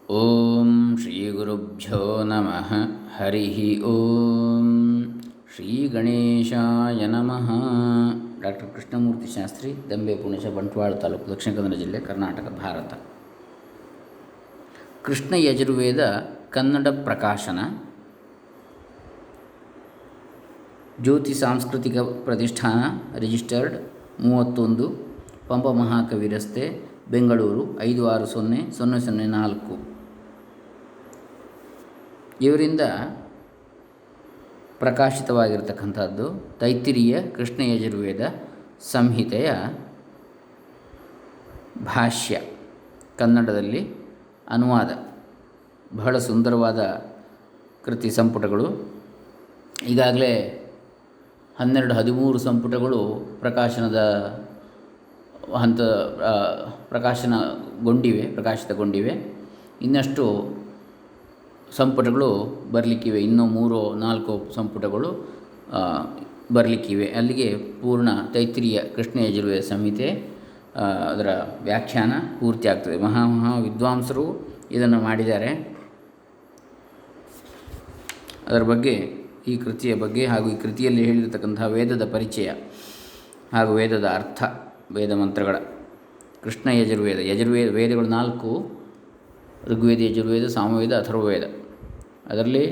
ಓಂ ಶ್ರೀ ಗುರುಭ್ಯೋ ನಮಃ. ಹರಿ ಓಂ. ಶ್ರೀ ಗಣೇಶಾಯ ನಮಃ. ಡಾಕ್ಟರ್ ಕೃಷ್ಣಮೂರ್ತಿ ಶಾಸ್ತ್ರಿ, ದಂಬೆ ಪುಣಚ, ಬಂಟ್ವಾಳ ತಾಲೂಕು, ದಕ್ಷಿಣ ಕನ್ನಡ ಜಿಲ್ಲೆ, ಕರ್ನಾಟಕ, ಭಾರತ. ಕೃಷ್ಣ ಯಜುರ್ವೇದ ಕನ್ನಡ ಪ್ರಕಾಶನ, ಜ್ಯೋತಿ ಸಾಂಸ್ಕೃತಿಕ ಪ್ರತಿಷ್ಠಾನ, ರಿಜಿಸ್ಟರ್ಡ್ 31 ಪಂಪ ಮಹಾಕವಿ ರಸ್ತೆ, ಬೆಂಗಳೂರು 560004. ಇವರಿಂದ ಪ್ರಕಾಶಿತವಾಗಿರ್ತಕ್ಕಂಥದ್ದು ತೈತ್ತಿರೀಯ ಕೃಷ್ಣ ಯಜುರ್ವೇದ ಸಂಹಿತೆಯ ಭಾಷ್ಯ, ಕನ್ನಡದಲ್ಲಿ ಅನುವಾದ. ಬಹಳ ಸುಂದರವಾದ ಕೃತಿ ಸಂಪುಟಗಳು. ಈಗಾಗಲೇ 12-13 ಸಂಪುಟಗಳು ಪ್ರಕಾಶಿತಗೊಂಡಿವೆ. ಇನ್ನಷ್ಟು ಸಂಪುಟಗಳು ಬರಲಿಕ್ಕಿವೆ. ಇನ್ನೂ 3-4 ಸಂಪುಟಗಳು ಬರಲಿಕ್ಕಿವೆ. ಅಲ್ಲಿಗೆ ಪೂರ್ಣ ತೈತ್ತಿರೀಯ ಕೃಷ್ಣ ಯಜುರ್ವೇದ ಸಂಹಿತೆ, ಅದರ ವ್ಯಾಖ್ಯಾನ ಪೂರ್ತಿ ಆಗ್ತದೆ. ಮಹಾ ವಿದ್ವಾಂಸರು ಇದನ್ನು ಮಾಡಿದ್ದಾರೆ. ಅದರ ಬಗ್ಗೆ, ಈ ಕೃತಿಯ ಬಗ್ಗೆ ಹಾಗೂ ಈ ಕೃತಿಯಲ್ಲಿ ಹೇಳಿರತಕ್ಕಂಥ ವೇದದ ಪರಿಚಯ ಹಾಗೂ ವೇದದ ಅರ್ಥ, ವೇದ ಮಂತ್ರಗಳ ಕೃಷ್ಣ ಯಜುರ್ವೇದ ವೇದಗಳು 4: ಋಗ್ವೇದ, ಯಜುರ್ವೇದ, ಸಾಮವೇದ, ಅಥರ್ವವೇದ. ಅದರಲ್ಲಿ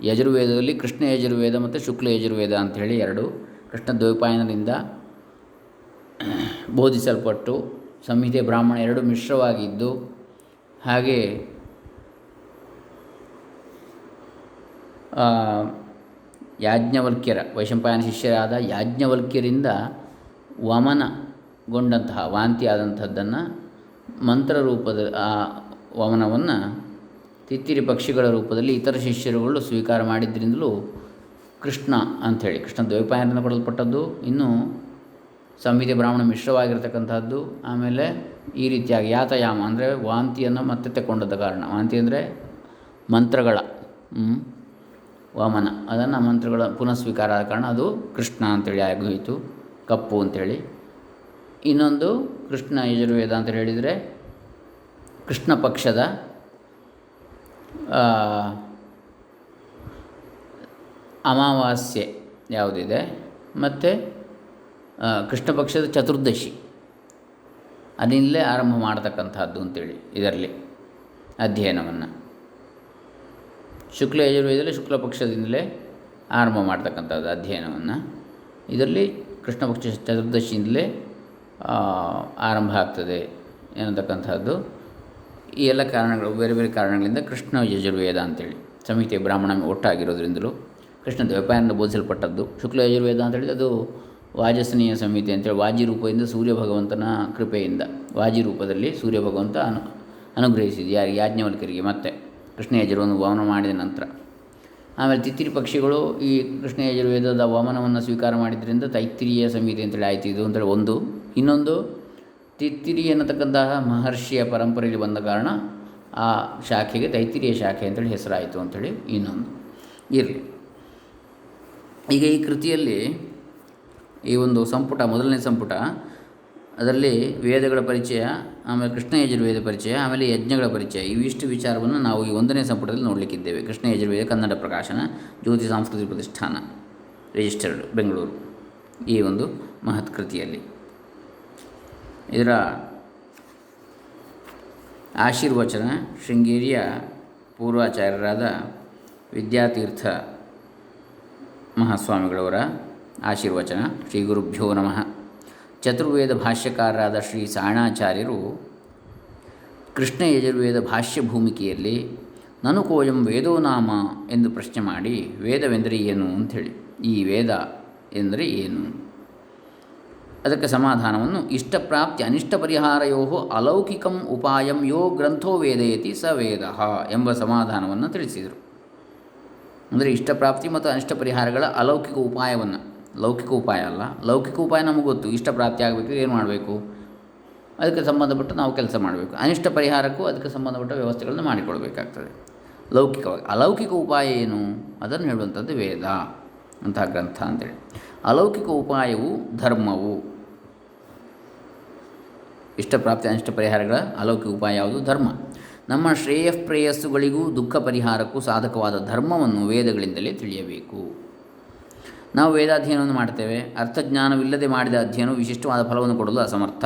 ಯಜುರ್ವೇದದಲ್ಲಿ ಕೃಷ್ಣ ಯಜುರ್ವೇದ ಮತ್ತು ಶುಕ್ಲ ಯಜುರ್ವೇದ ಅಂಥೇಳಿ 2 ಕೃಷ್ಣ ದ್ವೈಪಾಯನರಿಂದ ಬೋಧಿಸಲ್ಪಟ್ಟು ಸಂಹಿತೆ ಬ್ರಾಹ್ಮಣ 2 ಮಿಶ್ರವಾಗಿದ್ದು, ಹಾಗೆ ಯಾಜ್ಞವಲ್ಕ್ಯರ, ವೈಶಂಪಾಯನ ಶಿಷ್ಯರಾದ ಯಾಜ್ಞವಲ್ಕ್ಯರಿಂದ ವಮನಗೊಂಡಂತಹ, ವಾಂತಿ ಆದಂಥದ್ದನ್ನು ಮಂತ್ರರೂಪದ ಆ ವಮನವನ್ನು ತಿತ್ತಿರಿ ಪಕ್ಷಿಗಳ ರೂಪದಲ್ಲಿ ಇತರ ಶಿಷ್ಯರುಗಳು ಸ್ವೀಕಾರ ಮಾಡಿದ್ದರಿಂದಲೂ ಕೃಷ್ಣ ಅಂಥೇಳಿ, ಕೃಷ್ಣ ದ್ವೈಪಾಯನದಿಂದ ಕೊಡಲ್ಪಟ್ಟದ್ದು. ಇನ್ನು ಸಂಹಿತೆ ಬ್ರಾಹ್ಮಣ ಮಿಶ್ರವಾಗಿರ್ತಕ್ಕಂಥದ್ದು. ಆಮೇಲೆ ಈ ರೀತಿಯಾಗಿ ಯಾತಯಾಮ ಅಂದರೆ ವಾಂತಿಯನ್ನು ಮತ್ತೆ ತಗೊಂಡದ ಕಾರಣ, ವಾಂತಿ ಅಂದರೆ ಮಂತ್ರಗಳ ವಾಮನ, ಅದನ್ನು ಮಂತ್ರಗಳ ಪುನಃ ಸ್ವೀಕಾರ ಆದ ಕಾರಣ ಅದು ಕೃಷ್ಣ ಅಂತೇಳಿ ಆಗೋಯಿತು, ಕಪ್ಪು ಅಂಥೇಳಿ. ಇನ್ನೊಂದು ಕೃಷ್ಣ ಯಜುರ್ವೇದ ಅಂತ ಹೇಳಿದರೆ ಕೃಷ್ಣ ಪಕ್ಷದ ಅಮಾವಾಸ್ಯೆ ಯಾವುದಿದೆ ಮತ್ತು ಕೃಷ್ಣ ಪಕ್ಷದ ಚತುರ್ದಶಿ, ಅದರಿಂದಲೇ ಆರಂಭ ಮಾಡತಕ್ಕಂಥದ್ದು ಅಂತೇಳಿ ಇದರಲ್ಲಿ ಅಧ್ಯಯನವನ್ನು. ಶುಕ್ಲ ಯಜುರ್ವೇದದಲ್ಲಿ ಶುಕ್ಲ ಪಕ್ಷದಿಂದಲೇ ಆರಂಭ ಮಾಡ್ತಕ್ಕಂಥದ್ದು ಅಧ್ಯಯನವನ್ನು. ಇದರಲ್ಲಿ ಕೃಷ್ಣ ಪಕ್ಷ ಚತುರ್ದಶಿಯಿಂದಲೇ ಆರಂಭ ಆಗ್ತದೆ ಎನ್ನತಕ್ಕಂಥದ್ದು. ಈ ಎಲ್ಲ ಕಾರಣಗಳು, ಬೇರೆ ಬೇರೆ ಕಾರಣಗಳಿಂದ ಕೃಷ್ಣ ಯಜುರ್ವೇದ ಅಂತೇಳಿ ಸಂಹಿತೆ ಬ್ರಾಹ್ಮಣ ಒಟ್ಟಾಗಿರೋದ್ರಿಂದಲೂ ಕೃಷ್ಣ ದ್ವೈಪಾಯನದಿಂದ ಬೋಧಿಸಲ್ಪಟ್ಟದ್ದು. ಶುಕ್ಲ ಯಜುರ್ವೇದ ಅಂತೇಳಿ ಅದು ವಾಜಸನೀಯ ಸಂಹಿತೆ ಅಂತೇಳಿ, ವಾಜಿ ರೂಪದಿಂದ ಸೂರ್ಯ ಭಗವಂತನ ಕೃಪೆಯಿಂದ ವಾಜಿ ರೂಪದಲ್ಲಿ ಸೂರ್ಯ ಭಗವಂತ ಅನುಗ್ರಹಿಸಿದ್ದು ಯಾರಿಗೆ? ಯಾಜ್ಞವಲ್ಕ್ಯರಿಗೆ. ಮತ್ತು ಕೃಷ್ಣ ಯಜುರ್ವೇದವನ್ನು ವಮನ ಮಾಡಿದ ನಂತರ ಆಮೇಲೆ ತಿತ್ತಿರಿ ಪಕ್ಷಿಗಳು ಈ ಕೃಷ್ಣ ಯಜುರ್ವೇದದ ವಮನವನ್ನು ಸ್ವೀಕಾರ ಮಾಡಿದ್ರಿಂದ ತೈತ್ತಿರೀಯ ಸಂಹಿತೆ ಅಂತೇಳಿ ಆಯಿತು ಇದು ಅಂತೇಳಿ ಒಂದು. ಇನ್ನೊಂದು, ತಿತ್ತಿರಿ ಎನ್ನತಕ್ಕಂತಹ ಮಹರ್ಷಿಯ ಪರಂಪರೆಯಲ್ಲಿ ಬಂದ ಕಾರಣ ಆ ಶಾಖೆಗೆ ತೈತ್ತಿರೀಯ ಶಾಖೆ ಅಂತೇಳಿ ಹೆಸರಾಯಿತು ಅಂಥೇಳಿ ಇನ್ನೊಂದು. ಇರಲಿ. ಈಗ ಈ ಕೃತಿಯಲ್ಲಿ ಈ ಒಂದು ಸಂಪುಟ, ಮೊದಲನೇ ಸಂಪುಟ, ಅದರಲ್ಲಿ ವೇದಗಳ ಪರಿಚಯ, ಆಮೇಲೆ ಕೃಷ್ಣ ಯಜುರ್ವೇದ ಪರಿಚಯ, ಆಮೇಲೆ ಯಜ್ಞಗಳ ಪರಿಚಯ, ಇವಿಷ್ಟು ವಿಚಾರವನ್ನು ನಾವು ಈ 1ನೇ ಸಂಪುಟದಲ್ಲಿ ನೋಡಲಿಕ್ಕಿದ್ದೇವೆ. ಕೃಷ್ಣ ಯಜುರ್ವೇದ ಕನ್ನಡ ಪ್ರಕಾಶನ, ಜ್ಯೋತಿ ಸಾಂಸ್ಕೃತಿಕ ಪ್ರತಿಷ್ಠಾನ, ರಿಜಿಸ್ಟರ್ಡ್, ಬೆಂಗಳೂರು. ಈ ಒಂದು ಮಹತ್ ಕೃತಿಯಲ್ಲಿ ಇದರ ಆಶೀರ್ವಚನ ಶೃಂಗೇರಿಯ ಪೂರ್ವಾಚಾರ್ಯರಾದ ವಿದ್ಯಾತೀರ್ಥ ಮಹಾಸ್ವಾಮಿಗಳವರ ಆಶೀರ್ವಚನ. ಶ್ರೀ ಗುರುಭ್ಯೋ ನಮಃ. ಚತುರ್ವೇದ ಭಾಷ್ಯಕಾರರಾದ ಶ್ರೀ ಸಾಣಾಚಾರ್ಯರು ಕೃಷ್ಣ ಯಜುರ್ವೇದ ಭಾಷ್ಯ ಭೂಮಿಕೆಯಲ್ಲಿ ನನುಕೋಯಂ ವೇದೋ ನಾಮ ಎಂದು ಪ್ರಶ್ನೆ ಮಾಡಿ, ವೇದವೆಂದರೆ ಏನು ಅಂಥೇಳಿ, ಈ ವೇದ ಎಂದರೆ ಏನು, ಅದಕ್ಕೆ ಸಮಾಧಾನವನ್ನು ಇಷ್ಟಪ್ರಾಪ್ತಿ ಅನಿಷ್ಟ ಪರಿಹಾರಯೋ ಅಲೌಕಿಕಂ ಉಪಾಯಂ ಯೋ ಗ್ರಂಥೋ ವೇದಯತಿ ಸ ವೇದ ಎಂಬ ಸಮಾಧಾನವನ್ನು ತಿಳಿಸಿದರು. ಅಂದರೆ ಇಷ್ಟಪ್ರಾಪ್ತಿ ಮತ್ತು ಅನಿಷ್ಟ ಪರಿಹಾರಗಳ ಅಲೌಕಿಕ ಉಪಾಯವನ್ನು, ಲೌಕಿಕ ಉಪಾಯ ಅಲ್ಲ, ಲೌಕಿಕ ಉಪಾಯ ನಮಗೆ ಗೊತ್ತು, ಇಷ್ಟಪ್ರಾಪ್ತಿ ಆಗಬೇಕು ಏನು ಮಾಡಬೇಕು, ಅದಕ್ಕೆ ಸಂಬಂಧಪಟ್ಟು ನಾವು ಕೆಲಸ ಮಾಡಬೇಕು. ಅನಿಷ್ಟ ಪರಿಹಾರಕ್ಕೂ ಅದಕ್ಕೆ ಸಂಬಂಧಪಟ್ಟ ವ್ಯವಸ್ಥೆಗಳನ್ನು ಮಾಡಿಕೊಳ್ಬೇಕಾಗ್ತದೆ ಲೌಕಿಕವಾಗಿ. ಅಲೌಕಿಕ ಉಪಾಯ ಏನು ಅದನ್ನು ಹೇಳುವಂಥದ್ದು ವೇದ ಅಂತಹ ಗ್ರಂಥ ಅಂತೇಳಿ. ಅಲೌಕಿಕ ಉಪಾಯವು ಧರ್ಮವು. ಇಷ್ಟಪ್ರಾಪ್ತಿ ಅನಿಷ್ಟ ಪರಿಹಾರಗಳ ಅಲೌಕಿಕ ಉಪಾಯ ಯಾವುದು? ಧರ್ಮ. ನಮ್ಮ ಶ್ರೇಯಃಪ್ರೇಯಸ್ಸುಗಳಿಗೂ ದುಃಖ ಪರಿಹಾರಕ್ಕೂ ಸಾಧಕವಾದ ಧರ್ಮವನ್ನು ವೇದಗಳಿಂದಲೇ ತಿಳಿಯಬೇಕು. ನಾವು ವೇದಾಧ್ಯಯನವನ್ನು ಮಾಡ್ತೇವೆ. ಅರ್ಥಜ್ಞಾನವಿಲ್ಲದೆ ಮಾಡಿದ ಅಧ್ಯಯನವು ವಿಶಿಷ್ಟವಾದ ಫಲವನ್ನು ಕೊಡಲು ಅಸಮರ್ಥ.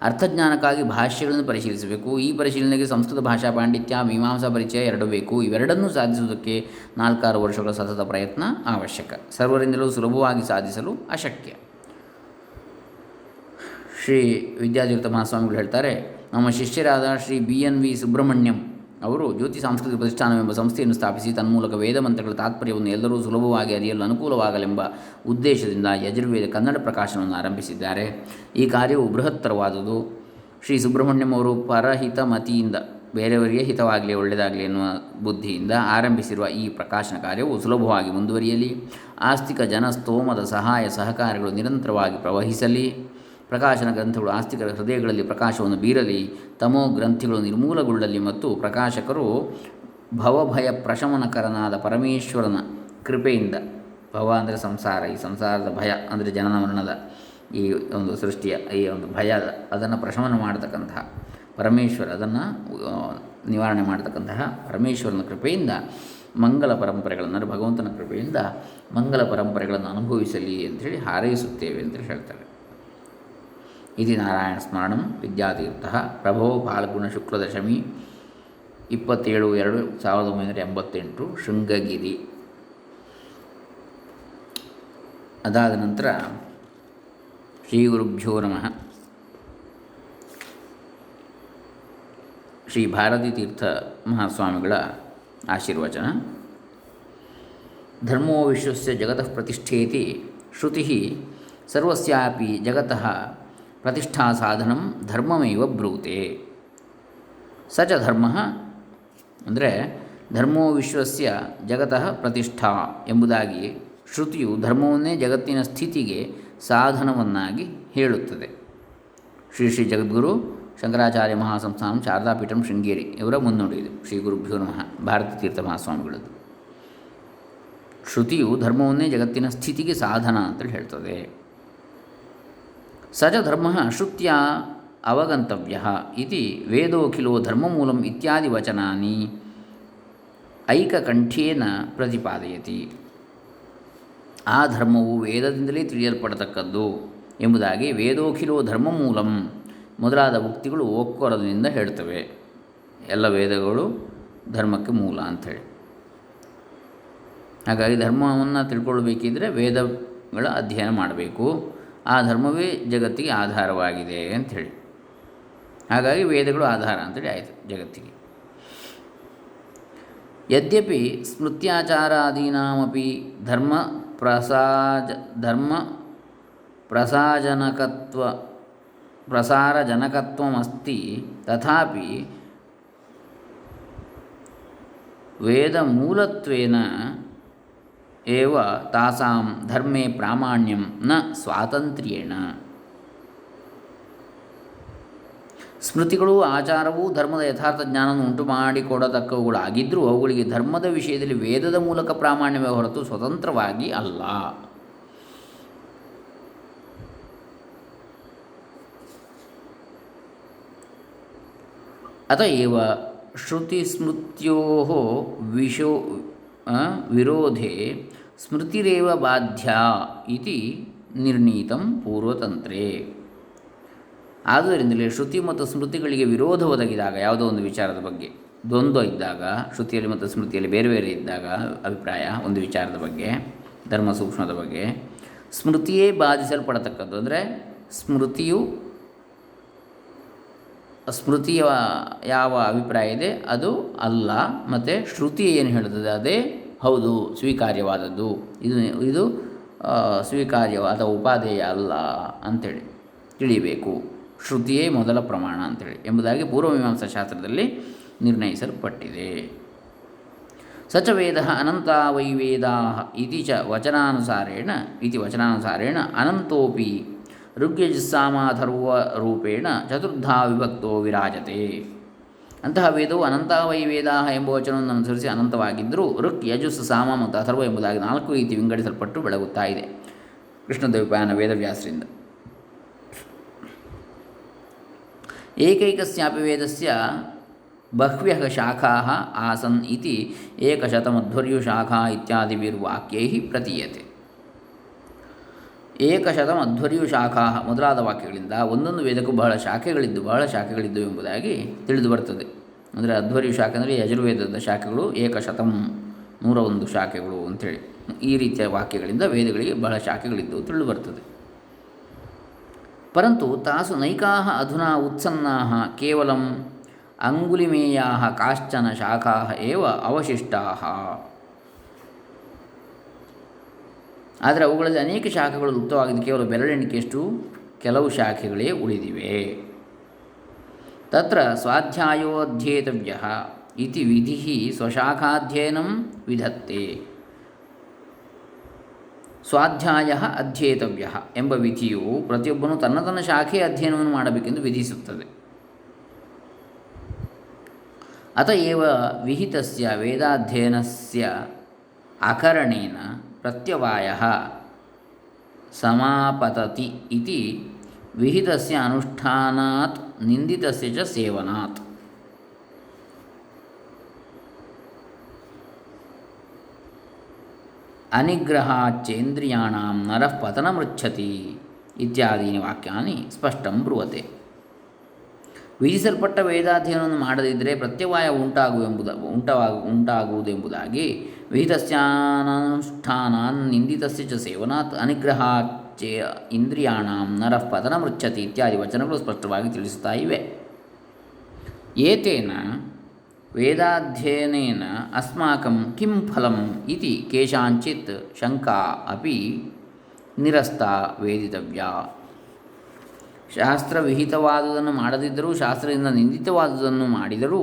ಅರ್ಥಜ್ಞಾನಕ್ಕಾಗಿ ಭಾಷ್ಯಗಳನ್ನು ಪರಿಶೀಲಿಸಬೇಕು. ಈ ಪರಿಶೀಲನೆಗೆ ಸಂಸ್ಕೃತ ಭಾಷಾ ಪಾಂಡಿತ್ಯ, ಮೀಮಾಂಸಾ ಪರಿಚಯ ಎರಡೂ ಬೇಕು. ಇವೆರಡನ್ನೂ ಸಾಧಿಸುವುದಕ್ಕೆ 4-6 ವರ್ಷಗಳ ಸತತ ಪ್ರಯತ್ನ ಅವಶ್ಯಕ. ಸರ್ವರಿಂದಲೂ ಸುಲಭವಾಗಿ ಸಾಧಿಸಲು ಅಶಕ್ಯ. ಶ್ರೀ ವಿದ್ಯಾತೀರ್ಥ ಮಹಾಸ್ವಾಮಿಗಳು ಹೇಳ್ತಾರೆ, ನಮ್ಮ ಶಿಷ್ಯರಾದ ಶ್ರೀ BNV ಸುಬ್ರಹ್ಮಣ್ಯಂ ಅವರು ಜ್ಯೋತಿ ಸಾಂಸ್ಕೃತಿಕ ಪ್ರತಿಷ್ಠಾನವೆಂಬ ಸಂಸ್ಥೆಯನ್ನು ಸ್ಥಾಪಿಸಿ ತನ್ಮೂಲಕ ವೇದ ಮಂತ್ರಗಳ ತಾತ್ಪರ್ಯವನ್ನು ಎಲ್ಲರೂ ಸುಲಭವಾಗಿ ಅರಿಯಲು ಅನುಕೂಲವಾಗಲೆಂಬ ಉದ್ದೇಶದಿಂದ ಯಜುರ್ವೇದ ಕನ್ನಡ ಪ್ರಕಾಶನವನ್ನು ಆರಂಭಿಸಿದ್ದಾರೆ. ಈ ಕಾರ್ಯವು ಬೃಹತ್ತರವಾದುದು. ಶ್ರೀ ಸುಬ್ರಹ್ಮಣ್ಯಂ ಅವರು ಪರಹಿತಮತಿಯಿಂದ, ಬೇರೆಯವರಿಗೆ ಹಿತವಾಗಲಿ ಒಳ್ಳೆಯದಾಗಲಿ ಎನ್ನುವ ಬುದ್ಧಿಯಿಂದ ಆರಂಭಿಸಿರುವ ಈ ಪ್ರಕಾಶನ ಕಾರ್ಯವು ಸುಲಭವಾಗಿ ಮುಂದುವರಿಯಲಿ. ಆಸ್ತಿಕ ಜನಸ್ತೋಮದ ಸಹಾಯ ಸಹಕಾರಗಳು ನಿರಂತರವಾಗಿ ಪ್ರವಹಿಸಲಿ. ಪ್ರಕಾಶನ ಗ್ರಂಥಗಳು ಆಸ್ತಿಕರ ಹೃದಯಗಳಲ್ಲಿ ಪ್ರಕಾಶವನ್ನು ಬೀರಲಿ. ತಮೋ ಗ್ರಂಥಿಗಳು ನಿರ್ಮೂಲಗೊಳ್ಳಲಿ ಮತ್ತು ಪ್ರಕಾಶಕರು ಭವಭಯ ಪ್ರಶಮನಕರನಾದ ಪರಮೇಶ್ವರನ ಕೃಪೆಯಿಂದ, ಭವ ಅಂದರೆ ಸಂಸಾರ, ಈ ಸಂಸಾರದ ಭಯ ಅಂದರೆ ಜನನ ಮರಣದ ಈ ಒಂದು ಸೃಷ್ಟಿಯ ಈ ಒಂದು ಭಯ, ಅದನ್ನು ಪ್ರಶಮನ ಮಾಡತಕ್ಕಂತಹ ಪರಮೇಶ್ವರ, ಅದನ್ನು ನಿವಾರಣೆ ಮಾಡತಕ್ಕಂತಹ ಪರಮೇಶ್ವರನ ಕೃಪೆಯಿಂದ ಮಂಗಲ ಪರಂಪರೆಗಳನ್ನು, ಅಂದರೆ ಭಗವಂತನ ಕೃಪೆಯಿಂದ ಮಂಗಲ ಪರಂಪರೆಗಳನ್ನು ಅನುಭವಿಸಲಿ ಅಂಥೇಳಿ ಹಾರೈಸುತ್ತೇವೆ ಅಂತೇಳಿ ಹೇಳ್ತಾರೆ. ಇದು ನಾರಾಯಣ ಸ್ಮರಣಂ ವಿದ್ಯಾತೀರ್ಥ ಪ್ರಭೋ ಫಾಲ್ಗುಣ ಶುಕ್ಲದಶಮಿ 27/2/1988 ಶೃಂಗಗಿರಿ. ಅದಾದ ನಂತರ ಶ್ರೀ ಗುರುಭ್ಯೋ ನಮಃ. ಶ್ರೀ ಭಾರತೀ ತೀರ್ಥ ಮಹಾಸ್ವಾಮಿಗಳ ಆಶೀರ್ವಚನ. ಧರ್ಮೋ ವಿಶ್ವಸ್ಯ ಜಗತಃ ಪ್ರತಿಷ್ಠೇತಿ ಶ್ರುತಿ ಸರ್ವಸ್ಯಾಪಿ ಜಗತಃ ಪ್ರತಿಷ್ಠಾ ಸಾಧನಂ ಧರ್ಮಮೇವ ಬ್ರೂತೆ. ಸ ಚ ಧರ್ಮ ಅಂದರೆ ಧರ್ಮೋ ವಿಶ್ವಸ್ಯ ಜಗತಃ ಪ್ರತಿಷ್ಠಾ ಎಂಬುದಾಗಿ ಶ್ರುತಿಯು ಧರ್ಮವನ್ನೇ ಜಗತ್ತಿನ ಸ್ಥಿತಿಗೆ ಸಾಧನವನ್ನಾಗಿ ಹೇಳುತ್ತದೆ. ಶ್ರೀ ಶ್ರೀ ಜಗದ್ಗುರು ಶಂಕರಾಚಾರ್ಯ ಮಹಾಸಂಸ್ಥಾನಂ ಶಾರದಾಪೀಠಂ ಶೃಂಗೇರಿ ಇವರ ಮುನ್ನುಡಿ ಇದು. ಶ್ರೀ ಗುರುಭ್ಯೋ ನಮಃ. ಭಾರತೀ ತೀರ್ಥ ಮಹಾಸ್ವಾಮಿಗಳದ್ದು. ಶ್ರುತಿಯು ಧರ್ಮವನ್ನೇ ಜಗತ್ತಿನ ಸ್ಥಿತಿಗೆ ಸಾಧನ ಅಂತೇಳಿ ಹೇಳ್ತದೆ. ಸಜ ಧರ್ಮ ಶ್ರುತ್ಯ ಅವಗಂತವ್ಯ ಇತಿ ವೇದೋಖಿಲೋ ಧರ್ಮಮೂಲಂ ಇತ್ಯಾದಿ ವಚನಾನಿ ಐಕಕಂಠ್ಯೇನ ಪ್ರತಿಪಾದಯತಿ. ಆ ಧರ್ಮವು ವೇದದಿಂದಲೇ ತಿಳಿಯಲ್ಪಡತಕ್ಕದ್ದು ಎಂಬುದಾಗಿ ವೇದೋಖಿಲೋ ಧರ್ಮಮೂಲಂ ಮೊದಲಾದ ಉಕ್ತಿಗಳು ಒಕ್ಕೊರಲಿನಿಂದ ಹೇಳ್ತವೆ. ಎಲ್ಲ ವೇದಗಳು ಧರ್ಮಕ್ಕೆ ಮೂಲ ಅಂಥೇಳಿ. ಹಾಗಾಗಿ ಧರ್ಮವನ್ನು ತಿಳ್ಕೊಳ್ಬೇಕಿದ್ರೆ ವೇದಗಳ ಅಧ್ಯಯನ ಮಾಡಬೇಕು. ಆ ಧರ್ಮವೇ ಜಗತ್ತಿಗೆ ಆಧಾರವಾಗಿದೆ ಅಂಥೇಳಿ. ಹಾಗಾಗಿ ವೇದಗಳು ಆಧಾರ ಅಂತೇಳಿ ಆಯಿತು ಜಗತ್ತಿಗೆ. ಯದ್ಯಪಿ ಸ್ಮೃತ್ಯಾಚಾರಾದೀನಾಮಪಿ ಧರ್ಮ ಪ್ರಸಾರಜನಕತ್ವಮಸ್ತಿ ತಥಾಪಿ ವೇದಮೂಲತ್ವೇನ ಏವ ತಾಸಾಂ ಧರ್ಮೇ ಪ್ರಾಮಾಣ್ಯಂ ನ ಸ್ವಾತಂತ್ರ್ಯೇಣ. ಸ್ಮೃತಿಗಳು ಆಚಾರವೂ ಧರ್ಮದ ಯಥಾರ್ಥ ಜ್ಞಾನವನ್ನು ಉಂಟು ಮಾಡಿಕೊಡತಕ್ಕವುಗಳಾಗಿದ್ದರೂ ಅವುಗಳಿಗೆ ಧರ್ಮದ ವಿಷಯದಲ್ಲಿ ವೇದದ ಮೂಲಕ ಪ್ರಾಮಾಣ್ಯವೇ ಹೊರತು ಸ್ವತಂತ್ರವಾಗಿ ಅಲ್ಲ. ಅತಏವ ಶ್ರುತಿಸ್ಮೃತ್ಯೋಃ ವಿರೋಧೆ ಸ್ಮೃತಿರೇವ ಬಾಧ್ಯ ಇತಿ ನಿರ್ಣೀತಂ ಪೂರ್ವತಂತ್ರೇ. ಆದ್ದರಿಂದಲೇ ಶ್ರುತಿ ಮತ್ತು ಸ್ಮೃತಿಗಳಿಗೆ ವಿರೋಧ ಒದಗಿದಾಗ, ಯಾವುದೋ ಒಂದು ವಿಚಾರದ ಬಗ್ಗೆ ದ್ವಂದ್ವ ಇದ್ದಾಗ, ಶ್ರುತಿಯಲ್ಲಿ ಮತ್ತು ಸ್ಮೃತಿಯಲ್ಲಿ ಬೇರೆ ಬೇರೆ ಇದ್ದಾಗ ಅಭಿಪ್ರಾಯ ಒಂದು ವಿಚಾರದ ಬಗ್ಗೆ, ಧರ್ಮ ಸೂಕ್ಷ್ಮದ ಬಗ್ಗೆ, ಸ್ಮೃತಿಯೇ ಬಾಧಿಸಲ್ಪಡತಕ್ಕದ್ದು. ಅಂದರೆ ಸ್ಮೃತಿಯ ಯಾವ ಅಭಿಪ್ರಾಯ ಇದೆ ಅದು ಅಲ್ಲ, ಮತ್ತು ಶ್ರುತಿ ಏನು ಹೇಳುತ್ತದೆ ಅದೇ ಹೌದು ಸ್ವೀಕಾರ್ಯವಾದದ್ದು, ಇದು ಸ್ವೀಕಾರ್ಯವಾದ ಉಪಾದೇಯ ಅಲ್ಲ ಅಂಥೇಳಿ ತಿಳಿಯಬೇಕು. ಶ್ರುತಿಯೇ ಮೊದಲ ಪ್ರಮಾಣ ಅಂಥೇಳಿ ಎಂಬುದಾಗಿ ಪೂರ್ವಮೀಮಾಂಸಾ ಶಾಸ್ತ್ರದಲ್ಲಿ ನಿರ್ಣಯಿಸಲ್ಪಟ್ಟಿದೆ. ಸಚ ವೇದ ಅನಂತಾ ವೈ ವೇದಾ ಇತಿ ವಚನಾನುಸಾರೇಣ ಅನಂತೋಪಿ ಋಗ್ಯಜಸ್ಸಾಮಾಥರ್ವರೂಪೇಣ ಚತುರ್ಧಾ ವಿಭಕ್ತೋ ವಿರಾಜತೆ. ಅಂತಹ ವೇದವು ಅನಂತಾ ವೈ ವೇದಾ ಎಂಬ ವಚನವನ್ನು ಅನುಸರಿಸಿ ಅನಂತವಾಗಿದ್ದರೂ ಋಕ್, ಯಜುಸ್, ಸಾಮ ಮತ್ತು ಅಥರ್ವ ಎಂಬುದಾಗಿ 4 ರೀತಿ ವಿಂಗಡಿಸಲ್ಪಟ್ಟು ಬೆಳಗುತ್ತಾ ಇದೆ ಕೃಷ್ಣದ್ವೈಪಾಯನ ವೇದವ್ಯಾಸರಿಂದ. ಏಕೈಕಸ್ಯಾಪಿ ವೇದಸ್ಯ ಬಹ್ವ್ಯಃ ಶಾಖಾಃ ಆಸನ್ ಇತಿ ಏಕಶತಮಧ್ವರ್ಯುಶಾಖಾ ಇತ್ಯಾದಿಭಿರ್ವಾಕ್ಯೈಃ ಪ್ರತೀಯತೆ. ಏಕಶತಮಧ್ವರ್ಯುಶಾಖಾ ಮೊದಲಾದ ವಾಕ್ಯಗಳಿಂದ ಒಂದೊಂದು ವೇದಕ್ಕೂ ಬಹಳ ಶಾಖೆಗಳಿದ್ದು ಎಂಬುದಾಗಿ ತಿಳಿದು ಬರ್ತದೆ. ಅಂದರೆ ಅಧ್ವರ್ಯು ಶಾಖೆ ಅಂದರೆ ಯಜುರ್ವೇದದ ಶಾಖೆಗಳು ಏಕಶತಂ 101 ಶಾಖೆಗಳು ಅಂಥೇಳಿ ಈ ರೀತಿಯ ವಾಕ್ಯಗಳಿಂದ ವೇದಗಳಿಗೆ ಬಹಳ ಶಾಖೆಗಳಿದ್ದು ತಿಳಿದು ಬರ್ತದೆ. ಪರಂತು ತಾಸು ನೈಕಾಃ ಅಧುನಾ ಉತ್ಸನ್ನಾಃ ಕೇವಲಂ ಅಂಗುಲಿಮೇಯಾಃ ಕಾಶ್ಚನ ಶಾಖಾಃ ಏವ ಅವಶಿಷ್ಟಾಃ. ಆದರೆ ಅವುಗಳಲ್ಲಿ ಅನೇಕ ಶಾಖೆಗಳು ಲುಪ್ತವಾಗಿದ್ದು ಕೇವಲ ಬೆರಳೆಣಿಕೆಯಷ್ಟು ಕೆಲವು ಶಾಖೆಗಳೇ ಉಳಿದಿವೆ. ತತ್ರ ಸ್ವಾಧ್ಯಾಯೋಧ್ಯೇತವ್ಯಃ ಇತಿ ವಿಧಿಃ ಸ್ವಶಾಖಾಧ್ಯಯನಂ ವಿಧತ್ತೆ. ಸ್ವಾಧ್ಯಾಯ ಅಧ್ಯೇತವ್ಯ ಎಂಬ ವಿಧಿಯು ಪ್ರತಿಯೊಬ್ಬನು ತನ್ನ ಶಾಖೆಯ ಅಧ್ಯಯನವನ್ನು ಮಾಡಬೇಕೆಂದು ವಿಧಿಸುತ್ತದೆ. ಅತಏವ ವಿಹಿತಸ್ಯ ವೇದಾಧ್ಯಯನಸ್ಯ ಅಕರಣೇನ ಪ್ರತ್ಯವಾಯಃ ಸಮಾಪತತಿ ಇತಿ ವಿಹಿತಸ್ಯ ಅನುಷ್ಠಾನಾತ್ ನಿಂದಿತಸ್ಯ ಚ ಸೇವನಾತ್. ಅನಿಗ್ರಹಾಚ್ಚೇಂದ್ರಿಯಾಣಾಂ ನರಃ ಪತನಮೃಚ್ಛತಿ ಇತ್ಯಾದೀನಿ ವಾಕ್ಯಾನಿ ಸ್ಪಷ್ಟಂ ಬ್ರುವತೆ. ವಿಧಿಸಲ್ಪಟ್ಟ ವೇದಾಧ್ಯಯನವನ್ನು ಮಾಡದಿದ್ದರೆ ಪ್ರತ್ಯವಾಯ ಉಂಟಾಗುವುದೆಂಬುದಾಗಿ ವಿಹಿತಸ್ಯಾನುಷ್ಠಾನಾನ್ ನಿಂದಿತಸ್ಯ ಚ ಸೇವನಾತ್ ಅನಿಗ್ರಹಾಚ್ಚೇ ಇಂದ್ರಿಯಾಣಾಂ ನರಃ ಪತನಮೃಚ್ಛತಿ ಇತ್ಯಾದಿ ವಚನಗಳು ಸ್ಪಷ್ಟವಾಗಿ ತಿಳಿಸುತ್ತಾ ಇವೆ. ಏತೇನ ವೇದಾಧ್ಯಯನೇನ ಅಸ್ಮಾಕಂ ಕಿಂ ಫಲಂ ಇತಿ ಕೇಷಾಂಚಿತ್ ಶಂಕಾ ಅಪಿ ನಿರಸ್ತಾ ವೇದಿತವ್ಯ. ಶಾಸ್ತ್ರವಿಹಿತವಾದುದನ್ನು ಮಾಡದಿದ್ದರೂ ಶಾಸ್ತ್ರದಿಂದ ನಿಂದಿತವಾದುದನ್ನು ಮಾಡಿದರೂ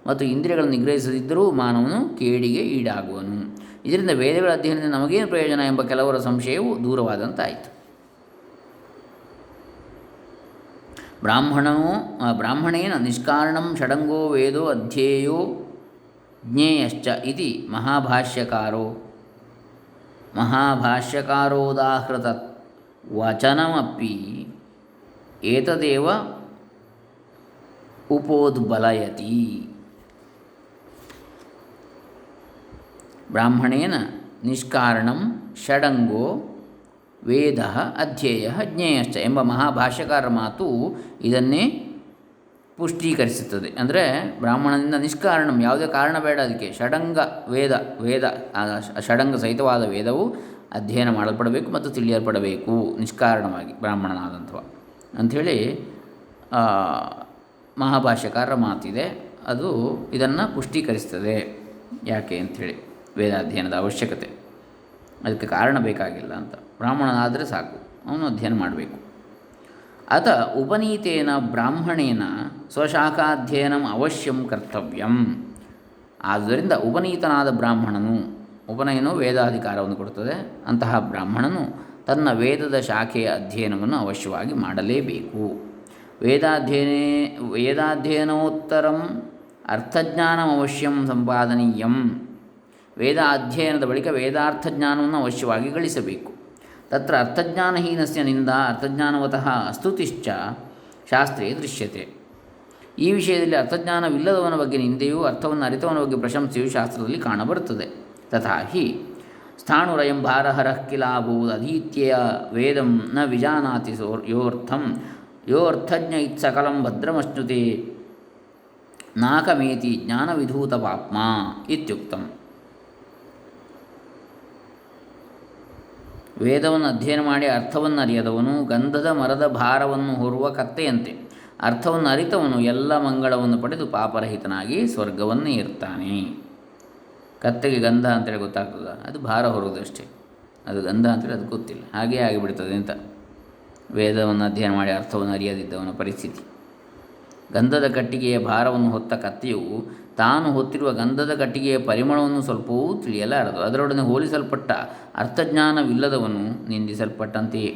ಮತ್ತು ಇಂದ್ರಿಯಗಳನ್ನು ನಿಗ್ರಹಿಸದಿದ್ದರೂ ಮಾನವನು ಕೇಡಿಗೆ ಈಡಾಗುವನು. ಇದರಿಂದ ವೇದಗಳ ಅಧ್ಯಯನದಿಂದ ನಮಗೇನು ಪ್ರಯೋಜನ ಎಂಬ ಕೆಲವರ ಸಂಶಯವು ದೂರವಾದಂತಾಯಿತು. ಬ್ರಾಹ್ಮಣೇನ ನಿಷ್ಕಾರಣಂ ಷಡಂಗೋ ವೇದೋ ಅಧ್ಯೇಯೋ ಜ್ಞೇಯಶ್ಚ ಇತಿ ಮಹಾಭಾಷ್ಯಕಾರೋದಾಹೃತ ವಚನಮಪಿ ಏತದೇವ ಉಪೋದ್ಬಲಯತಿ. ಬ್ರಾಹ್ಮಣೇನ ನಿಷ್ಕಾರಣಂ ಷಡಂಗೋ ವೇದ ಅಧ್ಯೇಯ ಜ್ಞೇಯಶ್ಚ ಎಂಬ ಮಹಾಭಾಷ್ಯಕಾರರ ಮಾತು ಇದನ್ನೇ ಪುಷ್ಟೀಕರಿಸುತ್ತದೆ. ಅಂದರೆ ಬ್ರಾಹ್ಮಣನಿಂದ ನಿಷ್ಕಾರಣಂ, ಯಾವುದೇ ಕಾರಣ ಬೇಡ ಅದಕ್ಕೆ, ಷಡಂಗ ವೇದ ಷಡಂಗ ಸಹಿತವಾದ ವೇದವು ಅಧ್ಯಯನ ಮಾಡಲ್ಪಡಬೇಕು ಮತ್ತು ತಿಳಿಯಲ್ಪಡಬೇಕು ನಿಷ್ಕಾರಣವಾಗಿ ಬ್ರಾಹ್ಮಣನಾದಂಥವ ಅಂಥೇಳಿ ಮಹಾಭಾಷ್ಯಕಾರರ ಮಾತಿದೆ. ಅದು ಇದನ್ನು ಪುಷ್ಟೀಕರಿಸ್ತದೆ. ಯಾಕೆ ಅಂಥೇಳಿ ವೇದಾಧ್ಯಯನದ ಅವಶ್ಯಕತೆ, ಅದಕ್ಕೆ ಕಾರಣ ಬೇಕಾಗಿಲ್ಲ ಅಂತ. ಬ್ರಾಹ್ಮಣನಾದರೆ ಸಾಕು, ಅವನು ಅಧ್ಯಯನ ಮಾಡಬೇಕು. ಅತ ಉಪನೀತೇನ ಬ್ರಾಹ್ಮಣೇನ ಸ್ವಶಾಖಾಧ್ಯಯನಂ ಅವಶ್ಯಂ ಕರ್ತವ್ಯಂ. ಆದ್ದರಿಂದ ಉಪನೀತನಾದ ಬ್ರಾಹ್ಮಣನು, ಉಪನಯನವು ವೇದಾಧಿಕಾರವನ್ನು ಕೊಡುತ್ತದೆ, ಅಂತಹ ಬ್ರಾಹ್ಮಣನು ತನ್ನ ವೇದದ ಶಾಖೆಯ ಅಧ್ಯಯನವನ್ನು ಅವಶ್ಯವಾಗಿ ಮಾಡಲೇಬೇಕು. ವೇದಾಧ್ಯಯನೋತ್ತರಂ ಅರ್ಥಜ್ಞಾನಂ ಅವಶ್ಯಂ ಸಂಪಾದನೀಯಂ. ವೇದ ಅಧ್ಯಯನದ ಬಳಿಕ ವೇದಾರ್ಥಜ್ಞಾನವನ್ನು ಅವಶ್ಯವಾಗಿ ಗಳಿಸಬೇಕು. ತತ್ರ ಅರ್ಥಜ್ಞಾನಹೀನಸ್ಯ ನಿಂದಾ ಅರ್ಥಜ್ಞಾನವತಃ ಸ್ತುತಿಶ್ಚ ಶಾಸ್ತ್ರೇ ದೃಶ್ಯತೆ. ಈ ವಿಷಯದಲ್ಲಿ ಅರ್ಥಜ್ಞಾನವಿಲ್ಲದವನ ಬಗ್ಗೆ ನಿಂದೆಯೂ ಅರ್ಥವನ್ನು ಅರಿತವನ ಬಗ್ಗೆ ಪ್ರಶಂಸೆಯೂ ಶಾಸ್ತ್ರದಲ್ಲಿ ಕಾಣಬರುತ್ತದೆ. ತಥಾ ಹಿ ಸ್ಥಾಣುರಯಂ ಭಾರಹರಃ ಕಿಲಾಭೂದ್ ಅಧೀತ್ಯ ವೇದಂ ನ ವಿಜಾನಾತಿ ಯೋರ್ಥಜ್ಞ ಇತ್ಸಕಲಂ ಭದ್ರಮಶ್ನುತೆ ನಾಕಮೇತಿ ಜ್ಞಾನವಿಧೂತ ಪಾಪ್ಮ ಇತ್ಯುಕ್ತಂ. ವೇದವನ್ನು ಅಧ್ಯಯನ ಮಾಡಿ ಅರ್ಥವನ್ನು ಅರಿಯದವನು ಗಂಧದ ಮರದ ಭಾರವನ್ನು ಹೊರುವ ಕತ್ತೆಯಂತೆ. ಅರ್ಥವನ್ನು ಅರಿತವನು ಎಲ್ಲ ಮಂಗಳವನ್ನು ಪಡೆದು ಪಾಪರಹಿತನಾಗಿ ಸ್ವರ್ಗವನ್ನೇ ಇರ್ತಾನೆ. ಕತ್ತೆಗೆ ಗಂಧ ಅಂತೇಳಿ ಗೊತ್ತಾಗ್ತದ? ಅದು ಭಾರ ಹೊರೋದಷ್ಟೇ, ಅದು ಗಂಧ ಅಂತೇಳಿ ಅದು ಗೊತ್ತಿಲ್ಲ, ಹಾಗೇ ಆಗಿಬಿಡ್ತದೆ ಅಂತ. ವೇದವನ್ನು ಅಧ್ಯಯನ ಮಾಡಿ ಅರ್ಥವನ್ನು ಅರಿಯದಿದ್ದವನ ಪರಿಸ್ಥಿತಿ. ಗಂಧದ ಕಟ್ಟಿಗೆಯ ಭಾರವನ್ನು ಹೊತ್ತ ಕತ್ತೆಯು ತಾನು ಹೊತ್ತಿರುವ ಗಂಧದ ಕಟ್ಟಿಗೆಯ ಪರಿಮಳವನ್ನು ಸ್ವಲ್ಪವೂ ತಿಳಿಯಲಾರದು. ಅದರೊಡನೆ ಹೋಲಿಸಲ್ಪಟ್ಟ ಅರ್ಥಜ್ಞಾನವಿಲ್ಲದವನು ನಿಂದಿಸಲ್ಪಟ್ಟಂತೆಯೇ.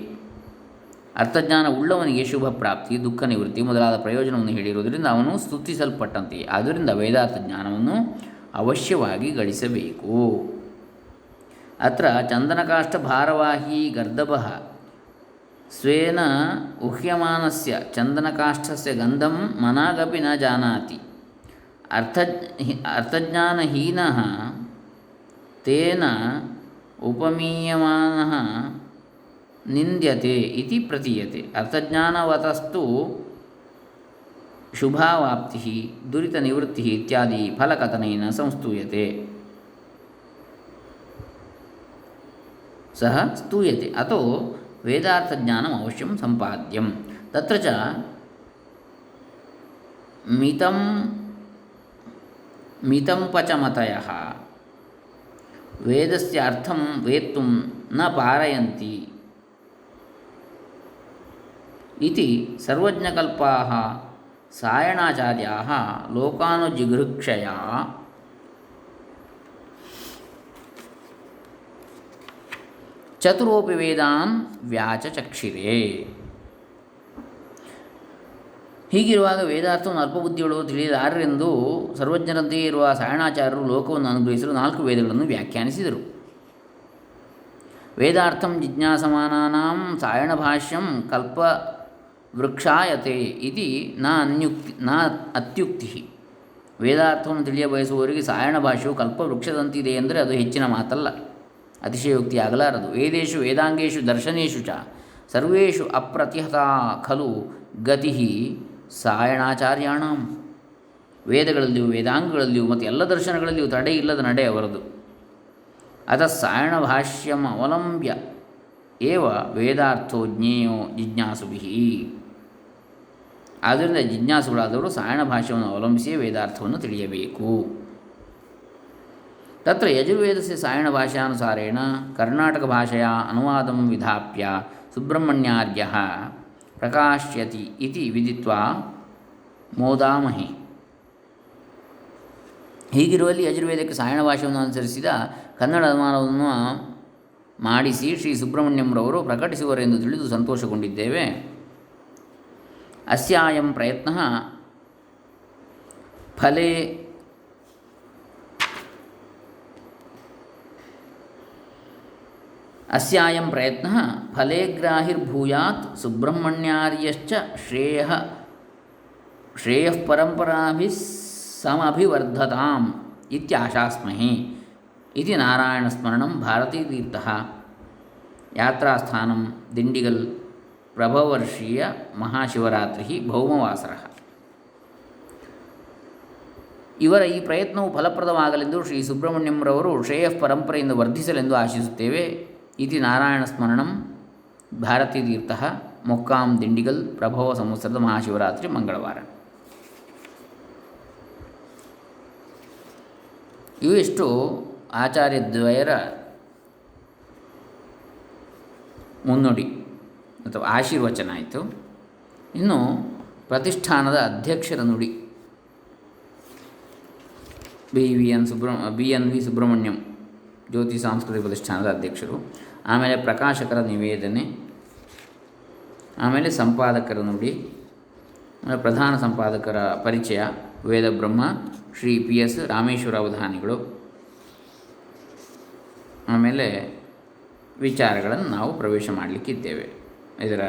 ಅರ್ಥಜ್ಞಾನ ಉಳ್ಳವನಿಗೆ ಶುಭ ಪ್ರಾಪ್ತಿ, ದುಃಖ ನಿವೃತ್ತಿ ಮೊದಲಾದ ಪ್ರಯೋಜನವನ್ನು ಹೇಳಿರುವುದರಿಂದ ಅವನು ಸ್ತುತಿಸಲ್ಪಟ್ಟಂತೆಯೇ. ಆದ್ದರಿಂದ ವೇದಾರ್ಥ ಜ್ಞಾನವನ್ನು ಅವಶ್ಯವಾಗಿ ಗಳಿಸಬೇಕು. ಅತ್ರ ಚಂದನಕಾಷ್ಠ ಭಾರವಾಹಿ ಗರ್ದಭಃ ಸ್ವೇನ ಉಹ್ಯಮಾನಸ್ಯ ಚಂದನಕಾಷ್ಠಸ್ಯ ಗಂಧಂ ಮನಾಗಪಿ ನ ಜಾನಾತಿ. ಅರ್ಥ ಅರ್ಥಜ್ಞಾನಹೀನಃ ತೇನ ಉಪಮೀಯಮಾನಃ ನಿಂದ್ಯತೆ ಇತಿ ಪ್ರತೀಯತೆ. ಅರ್ಥಜ್ಞಾನವತಸ್ತು ಶುಭಾವಾಪ್ತಿ ದುರಿತನಿವೃತ್ತಿ ಇತ್ಯಾದಿ ಫಲಕಥನೇನ ಸಂಸ್ತೂಯತೆ. ಸಹ ಸ್ತೂಯತೆ ಅತೋ ವೇದಾರ್ಥಜ್ಞಾನಂ ಅವಶ್ಯಂ ಸಂಪಾದ್ಯಂ. ತತ್ರ ಚ ಮಿತಂ ಪಚಮತಯಃ ವೇದಸ್ಯ ಅರ್ಥಂ ವೇತ್ತುಂ ನ ಪಾರಯಂತಿ ಇತಿ ಸರ್ವಜ್ಞಕಲ್ಪಾಃ ಸಾಯಣಾಚಾರ್ಯಾಃ ಲೋಕಾನುಜಿಗೃಕ್ಷಯಾ ಚತುರೋಪಿ ವೇದಾನ್ ವ್ಯಾಚಚಕ್ಷಿರೆ. ಹೀಗಿರುವಾಗ ವೇದಾರ್ಥವನ್ನು ಅಲ್ಪಬುದ್ಧಿಯೊಳಗೂ ತಿಳಿಯಲಾರರೆಂದು ಸರ್ವಜ್ಞರಂತೆಯೇ ಇರುವ ಸಾಯಣಾಚಾರ್ಯರು ಲೋಕವನ್ನು ಅನುಗ್ರಹಿಸಲು 4 ವೇದಗಳನ್ನು ವ್ಯಾಖ್ಯಾನಿಸಿದರು. ವೇದಾರ್ಥಂ ಜಿಜ್ಞಾಸಮಾನಾನಾಂ ಸಾಯಣಭಾಷ್ಯಂ ಕಲ್ಪವೃಕ್ಷಾಯತೆ ಇತಿ ನ ಅತ್ಯುಕ್ತಿ. ವೇದಾರ್ಥವನ್ನು ತಿಳಿಯಬಯಸುವವರಿಗೆ ಸಾಯಣ ಭಾಷ್ಯವು ಕಲ್ಪವೃಕ್ಷದಂತಿದೆ ಎಂದರೆ ಅದು ಹೆಚ್ಚಿನ ಮಾತಲ್ಲ, ಅತಿಶಯೋಕ್ತಿ ಆಗಲಾರದು. ವೇದೇಶು ವೇದಾಂಗೇಶು ದರ್ಶನೇಶು ಚ ಸರ್ವೇಷು ಅಪ್ರತಿಹತಾ ಖಲು ಗತಿ ಸಾಯಣಾಚಾರ್ಯಾಣಂ. ವೇದಗಳಲ್ಲಿಯೂ ವೇದಾಂಗಗಳಲ್ಲಿಯೂ ಮತ್ತು ಎಲ್ಲ ದರ್ಶನಗಳಲ್ಲಿಯೂ ತಡೆಯಿಲ್ಲದ ನಡೆ ಅವರದು. ಅತಃ ಸಾಯಣ ಭಾಷ್ಯಂ ಅವಲಂಬ್ಯ ಏವ ವೇದಾರ್ಥೋ ಜ್ಞೇಯೋ ಜಿಜ್ಞಾಸುಭಿಃ. ಆದ್ದರಿಂದ ಜಿಜ್ಞಾಸುಗಳಾದವರು ಸಾಯಣ ಭಾಷ್ಯವನ್ನು ಅವಲಂಬಿಸಿಯೇ ವೇದಾರ್ಥವನ್ನು ತಿಳಿಯಬೇಕು. ತತ್ರ ಯಜುರ್ವೇದಸ್ಯ ಸಾಯಣ ಭಾಷಾನುಸಾರೇಣ ಕರ್ನಾಟಕ ಭಾಷೆಯ ಅನುವಾದಂ ವಿಧಾಪ್ಯ ಸುಬ್ರಹ್ಮಣ್ಯಾರ್ಯಃ ಪ್ರಕಾಶ್ಯತಿ ಇತಿ ವಿದಿತ್ವಾ ಮೋದಾಮಹೆ. ಹೀಗಿರುವಲ್ಲಿ ಯಜುರ್ವೇದಕ್ಕೆ ಸಾಯಣ ಭಾಷೆಯನ್ನು ಅನುಸರಿಸಿದ ಕನ್ನಡ ಅನುವಾದವನ್ನು ಮಾಡಿಸಿ ಶ್ರೀ ಸುಬ್ರಹ್ಮಣ್ಯಂರವರು ಪ್ರಕಟಿಸುವರೆಂದು ತಿಳಿದು ಸಂತೋಷಗೊಂಡಿದ್ದೇವೆ. ಅಸ್ಯಾಯಂ ಪ್ರಯತ್ನಃ ಫಲೇ ಅಸ್ಯಾಯಂ ಪ್ರಯತ್ನಃ ಫಲೇಗ್ರಾಹಿರ್ಭೂಯಾತ್ ಸುಬ್ರಹ್ಮಣ್ಯಾರ್ಯಶ್ಚ ಶ್ರೇಯಃ ಪರಂಪರಾಭಿಃ ಸಮಭಿವರ್ಧತಾಂ ಇತ್ಯಾಶಾಸ್ಮಹೇ ಇತಿ ನಾರಾಯಣಸ್ಮರಣಂ ಭಾರತೀತೀರ್ಥಃ. ಯಾತ್ರಾಸ್ಥಾನಂ ದಿಂಡಿಗಲ್ ಪ್ರಭವರ್ಷೀಯ ಮಹಾಶಿವರಾತ್ರಿ ಭೌಮವಾಸರಃ. ಇವರ ಈ ಪ್ರಯತ್ನವು ಫಲಪ್ರದವಾಗಲೆಂದು ಶ್ರೀ ಸುಬ್ರಹ್ಮಣ್ಯಂರವರು ಶ್ರೇಯಃ ಪರಂಪರೆಯಿಂದ ವರ್ಧಿಸಲೆಂದು ಆಶಿಸುತ್ತೇವೆ. ಇತಿ ನಾರಾಯಣ ಸ್ಮರಣಂ ಭಾರತೀತೀರ್ಥಃ. ಮೊಕ್ಕಾಂ ದಿಂಡಿಗಲ್ ಪ್ರಭವ ಸಂವತ್ಸರದ ಮಹಾಶಿವರಾತ್ರಿ ಮಂಗಳವಾರ. ಇವಿಷ್ಟು ಆಚಾರ್ಯದ್ವಯರ ಮುನ್ನುಡಿ ಅಥವಾ ಆಶೀರ್ವಚನ ಆಯಿತು. ಇನ್ನು ಪ್ರತಿಷ್ಠಾನದ ಅಧ್ಯಕ್ಷರ ನುಡಿ. ಬಿ ಎನ್ ವಿ ಸುಬ್ರಹ್ಮಣ್ಯಂ ಜ್ಯೋತಿ ಸಾಂಸ್ಕೃತಿಕ ಪ್ರತಿಷ್ಠಾನದ ಅಧ್ಯಕ್ಷರು. ಆಮೇಲೆ ಪ್ರಕಾಶಕರ ನಿವೇದನೆ, ಆಮೇಲೆ ಸಂಪಾದಕರ ನುಡಿ, ಆಮೇಲೆ ಪ್ರಧಾನ ಸಂಪಾದಕರ ಪರಿಚಯ, ವೇದಬ್ರಹ್ಮ ಶ್ರೀ ಪಿ ಎಸ್ ರಾಮೇಶ್ವರ ಅವಧಾನಿಗಳು. ಆಮೇಲೆ ವಿಚಾರಗಳನ್ನು ನಾವು ಪ್ರವೇಶ ಮಾಡಲಿಕ್ಕಿದ್ದೇವೆ. ಇದರ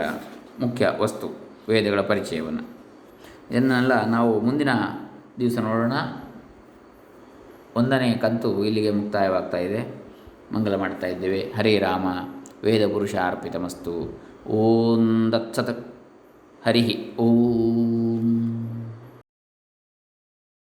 ಮುಖ್ಯ ವಸ್ತು ವೇದಗಳ ಪರಿಚಯವನ್ನು. ಇದನ್ನೆಲ್ಲ ನಾವು ಮುಂದಿನ ದಿವಸ ನೋಡೋಣ. 1ನೇ ಕಂತು ಇಲ್ಲಿಗೆ ಮುಕ್ತಾಯವಾಗ್ತಾ ಇದೆ. ಮಂಗಲ ಮಾಡ್ತಾ ಇದ್ದೇವೆ. ಹರೇ ರಾಮ ವೇದಪುರುಷಾರ್ಪಿತಮಸ್ತು. ಓಂ ದತ್ಸತ್. ಹರಿ ಓಂ.